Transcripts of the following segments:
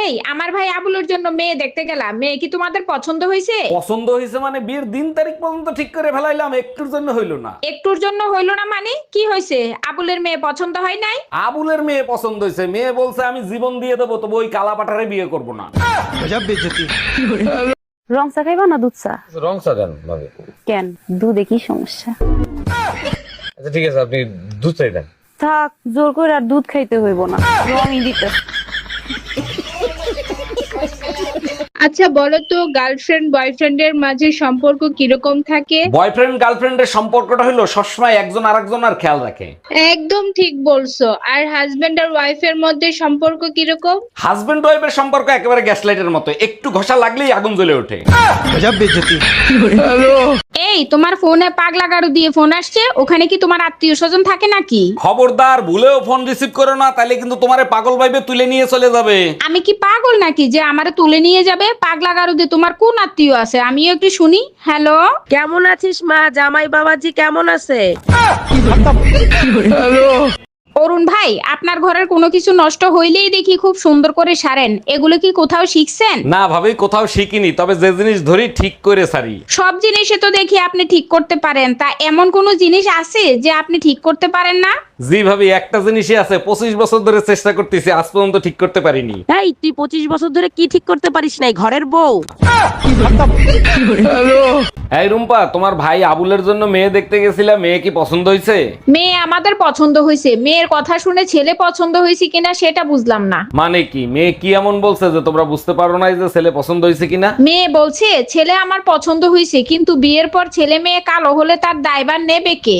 এই আমার ভাই আবুলের জন্য মেয়ে দেখতে গেলাম, মেয়ে কি তোমাদের পছন্দ হয়েছে? পছন্দ হয়েছে মানে বিয়ের দিন তারিখ পর্যন্ত ঠিক করে ফেলাইলাম, একটুর জন্য হইলো না। একটুর জন্য হইলো না মানে কি হয়েছে? আবুলের মেয়ে পছন্দ হয় নাই? আবুলের মেয়ে পছন্দ হয়েছে, মেয়ে বলছে আমি জীবন দিয়ে দেবো, তবু ওই কালা পাঠারে বিয়ে করবো না। রং চা খাইবা না দুধ চা? রং চা দেন ভাবে। কেন, দুধে কি সমস্যা? আচ্ছা ঠিক আছে, আপনি দুধ চাই দেন। থাক, জোর করে আর দুধ খাইতে হইব না, রঙই দিতে। আচ্ছা বলো তো, গার্লফ্রেন্ড বয়ফ্রেন্ডের মাঝে সম্পর্ক কিরকম থাকে? বয়ফ্রেন্ড গার্লফ্রেন্ডের সম্পর্কটা হলো সবসময় একজন আরেকজনের খেয়াল রাখে। একদম ঠিক বলছো। আর হাজবেন্ড আর ওয়াইফের মধ্যে সম্পর্ক কিরকম? হাজবেন্ড ওয়াইফের সম্পর্ক একেবারে গ্যাস লাইটের মতো, একটু ঘষা লাগলেই আগুন জ্বলে ওঠে। এই তোমার ফোনে পাগলা গাড়ু দিয়ে ফোন আসছে, ওখানে কি তোমার আত্মীয় স্বজন থাকে নাকি? খবরদার, ভুলেও ফোন রিসিভ করো না, তাইলে কিন্তু তোমারে পাগল ভাইবে তুলে নিয়ে চলে যাবে। আমি কি পাগল নাকি যে আমারে তুলে নিয়ে যাবে? পাগলা গাড়ু দিয়ে তোমার কোন আত্মীয় আছে আমিও একটু শুনি। হ্যালো, কেমন আছিস মা? জামাই বাবাজি কেমন আছে? অরুণ ভাই, আপনার ঘরের কোনো কিছু নষ্ট হইলেই দেখি খুব সুন্দর করে সারেন, এগুলো কি কোথাও শিখছেন? না ভাবি, কোথাও শিখিনি, তবে যে জিনিস ধরি ঠিক করে সারি। সব জিনিসে তো দেখি আপনি ঠিক করতে পারেন, তা এমন কোন জিনিস আছে যে আপনি ঠিক করতে পারেন না? জি ভাবি, একটা জিনিসই আছে, 25 বছর ধরে চেষ্টা করতেছি, আজ পর্যন্ত ঠিক করতে পারিনি। এই তুই 25 বছর ধরে কি ঠিক করতে পারিস নাই? ঘরের বউ। এই রুম্পা, তোমার ভাই আবুলের জন্য মেয়ে দেখতে গেছিলাম, মেয়ে কি পছন্দ হয়েছে? মেয়ে আমাদের পছন্দ হয়েছে, মেয়ের কথা শুনে ছেলে পছন্দ হয়েছে কিনা সেটা বুঝলাম না। মানে কি, মেয়ে কি এমন বলছে যে তোমরা বুঝতে পারো না যে ছেলে পছন্দ হয়েছে কিনা? মেয়ে বলছে ছেলে আমার পছন্দ হয়েছে, কিন্তু বিয়ের পর ছেলে মেয়ে কালো হলে তার দায়ভার নেবে কে?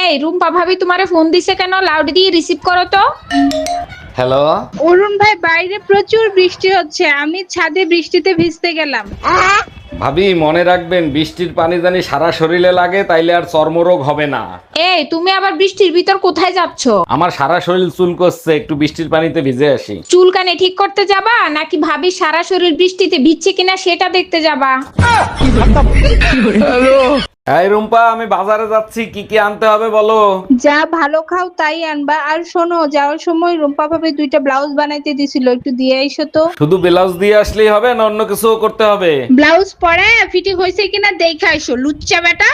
এই রুম্পা ভাবি তোমারে ফোন দিছে কেন? লাউড দিয়ে রিসিভ করো তো। হ্যালো। অরুণ ভাই, বাইরে প্রচুর বৃষ্টি হচ্ছে, আমি ছাদে বৃষ্টিতে ভিজতে গেলাম। ভাবি মনে রাখবেন, বৃষ্টির পানি জানি সারা শরীরে লাগে, তাইলে আর চর্মরোগ হবে না। এই তুমি আবার বৃষ্টির ভিতর কোথায় যাচ্ছ? আমার সারা শরীর চুল করছে, একটু বৃষ্টির পানিতে ভিজে আসি। চুলকানে ঠিক করতে যাবা নাকি ভাবি সারা শরীর বৃষ্টিতে ভিজছে কিনা সেটা দেখতে যাবা? এই রুম্পা, আমি বাজারে যাচ্ছি, কি কি আনতে হবে বলো? যা ভালো খাও তাই আনবা। আর শোনো, যাওয়ার সময় রুম্পা ভাবি 2টা ব্লাউজ বানাইতে দিছিল, একটু দিয়ে আইসো তো। শুধু ব্লাউজ দিয়ে আসলেই হবে না অন্য কিছু করতে হবে? ব্লাউজ পরে ফিটিং হয়েছে কিনা দেখে আইসো, লুচ্চা বেটা।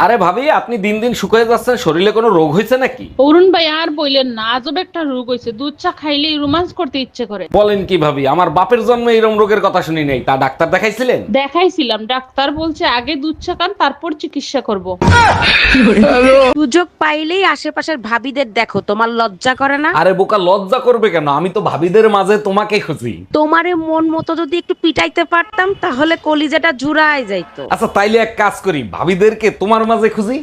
আরে ভাবি, আপনি দিন দিন শুকিয়ে যাচ্ছেন, শরীরে কোনো রোগ হয়েছে নাকি? অরুণ ভাই আর বললেন না, আজব একটা রোগ হয়েছে, দুধ চা খাইলেই রোমান্স করতে ইচ্ছে করে। বলেন কি ভাবি, আমার বাপের জন্মে এরকম রোগের কথা শুনি নাই, তা ডাক্তার দেখাইছিলেন? দেখাইছিলাম, ডাক্তার বলছে আগে দুধ চা খান, তারপর চিকিৎসা করব। সুযোগ পাইলেই আশেপাশের ভাবিদের দেখো, তোমার লজ্জা করে না? আরে বোকা, লজ্জা করবে কেন? আমি তো ভাবিদের মাঝে তোমাকে খুঁজি। তোমারে মন মতো যদি একটু পিটাইতে পারতাম তাহলে কলিজাটা জুড়ায় যাইতো। আচ্ছা তাইলে এক কাজ করি, ভাবিদেরকে তোমার মাঝে খুঁজি।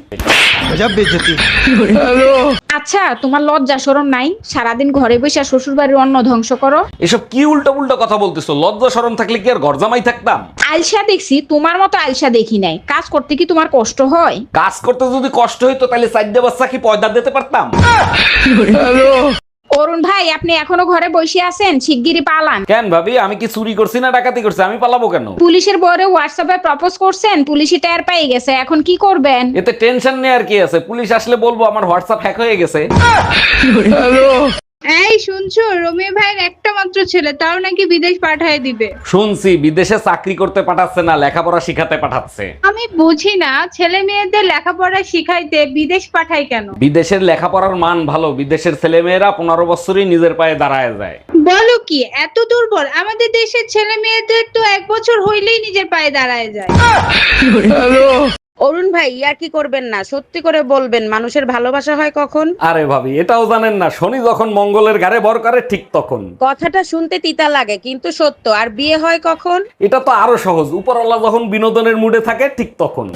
আচ্ছা তোমার লজ্জা শরম নাই? সারাদিন ঘরে বসে শ্বশুর বাড়ির অন্ন ধ্বংস করো। এসব কি উল্টো উল্টো কথা বলতেছো? লজ্জা শরম থাকলে কি আর ঘর জামাই থাকতাম? আলসা দেখছি, তোমার মতো আলসা দেখি নাই। কাজ করতে কি তোমার কষ্ট হয়? কাজ করতে যদি কষ্ট হইতো তাহলে চারটে বাচ্চা কি পয়দা দিতে পারতাম? অরুণ ভাই, আপনি এখনো ঘরে বসে আছেন, শিগগিরই পালান। কেন ভাবি, আমি কি চুরি করছি না ডাকাতি করছি? আমি পালাবো কেন? পুলিশের বরে হোয়াটসঅ্যাপে প্রপোজ করছেন, পুলিশই টের পেয়ে গেছে, এখন কি করবেন? এতে টেনশন নেই, কি আছে? পুলিশ আসলে বলবো আমার হোয়াটসঅ্যাপ হ্যাক হয়ে গেছে। এই শুনছো, রমি ভাইয়ের একটা মাত্র ছেলে, তাও নাকি বিদেশ পাঠায় দিবে। শুনছি বিদেশে চাকরি করতে পাঠাচ্ছে না, লেখাপড়া শিখাতে পাঠাচ্ছে। আমি বুঝি না, ছেলে মেয়েদের লেখাপড়া শিখাইতে বিদেশ পাঠায় কেন? বিদেশের লেখাপড়ার মান ভালো, বিদেশের ছেলে মেয়েরা 15 বছরই নিজের পায়ে দাঁড়ায় যায়। বলো কি, এত দুর্বল? আমাদের দেশের ছেলে মেয়েদের তো 1 বছর হইলেই নিজের পায়ে দাঁড়ায় যায়। অরুণ ভাই, ইয়ার কি করবেন না, সত্যি করে বলবেন, মানুষের ভালোবাসা হয় কখন? আরে ভাবি, এটাও জানেন না? শনি যখন মঙ্গলের ঘাড়ে ভর করে ঠিক তখন। কথাটা শুনতে তিতা লাগে কিন্তু সত্য। আর বিয়ে হয় কখন? এটা তো আরো সহজ, উপরওয়ালা যখন বিনোদনের মুডে থাকে ঠিক তখন।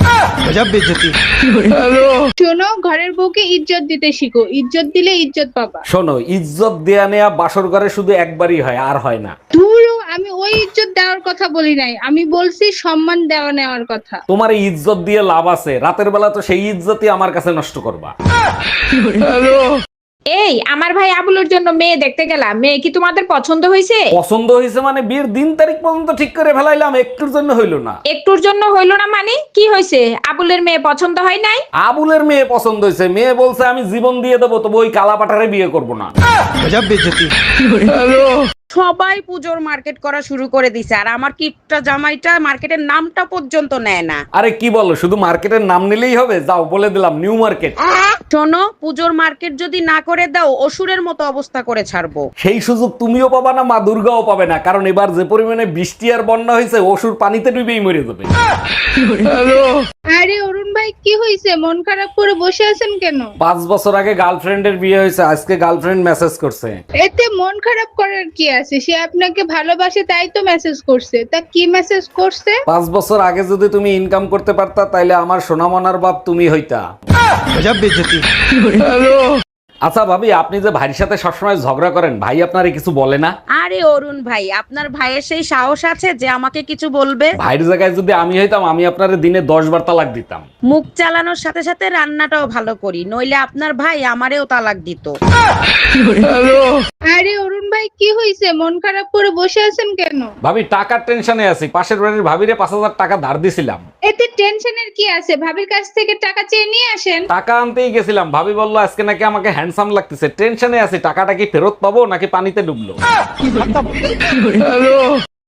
শোনো, ঘরের বউকে ইজ্জত দিতে শিখো, ইজ্জত দিলে ইজ্জত পাবা। শোনো, ইজ্জত দেয়া নেয়া বাসর ঘরে শুধু একবারই হয়, আর হয় না। ধুরো, আমি ওই ইজ্জত দেওয়ার কথা বলি নাই, আমি বলছি সম্মান দেওয়া নেওয়ার কথা। তোমার এই ইজ্জত দিয়ে লাভ আছে? রাতের বেলা তো সেই ইজ্জতই আমার কাছে নষ্ট করবা। এই আমার ভাই আবুলের জন্য মেয়ে দেখতে গেলাম, মেয়ে কি তোমাদের পছন্দ হয়েছে? পছন্দ হয়েছে মানে বিয়ের দিন তারিখ পর্যন্ত ঠিক করে ফেলাইলাম, একটুর জন্য হইলো না। একটুর জন্য হইলো না মানে কি হয়েছে? আবুলের মেয়ে পছন্দ হয় নাই? আবুলের মেয়ে পছন্দ হয়েছে, মেয়ে বলছে আমি জীবন দিয়ে দেবো, তবু ওই কালা পাঠারে বিয়ে করবো না। সবাই পুজোর মার্কেট করা শুরু করে দিছে, আর আমার কিপটা জামাইটা মার্কেটের নামটা পর্যন্ত নেয় না। আরে কি বলো, শুধু মার্কেটের নাম নিলেই হবে? যাও বলে দিলাম নিউ মার্কেট। শোনো, পুজোর মার্কেট যদি না করে দাও অসুরের মতো অবস্থা করে ছাড়বো। সেই সুযোগ তুমিও পাবা না, মা দুর্গাও পাবে না, কারণ এবার যে পরিমাণে বৃষ্টি আর বন্যা হয়েছে অসুর পানিতে ডুবেই মরে যাবে। আরে অরুণ ভাই কি হয়েছে, মন খারাপ করে বসে আছেন কেন? 5 বছর আগে গার্লফ্রেন্ডের বিয়ে হয়েছে, আজকে গার্লফ্রেন্ড মেসেজ করছে। এতে মন খারাপ করার কি আছে? সে আপনাকে ভালোবাসে তাই তো মেসেজ করছে। তা কি মেসেজ করছে? 5 বছর আগে যদি তুমি ইনকাম করতে পারতা তাইলে আমার সোনামনার বাপ তুমি হইতা। আচ্ছা ভাবি, আপনি যে ভাইয়ের সাথে সবসময় ঝগড়া করেন, ভাই আপনারে কিছু বলে না? আরে অরুণ ভাই, আপনার ভাইয়ের সেই সাহস আছে যে আমাকে কিছু বলবে? ভাইয়ের জায়গায় যদি আমি হইতাম, আমি আপনারে দিনে 10 বার তালাক দিতাম। মুখ চালানোর সাথে সাথে রান্নাটাও ভালো করি, নইলে আপনার ভাই আমারেও তালাক দিত। আরে অরুণ ভাই কি হয়েছে, মন খারাপ করে বসে আছেন কেন? ভাবি টাকার টেনশনে আছি, পাশের বাড়ির ভাবিরে 5000 টাকা ধার দিছিলাম। এতে টেনশনের কি আছে? ভাবির কাছ থেকে টাকা চেয়ে নিয়ে আসেন। টাকা আনতেই গেছিলাম, ভাবি বললো আজকে নাকি আমাকে হ্যান্ডসাম লাগতেছে। টেনশনে আছি, টাকাটা কি ফেরত পাবো নাকি পানিতে ডুবলো।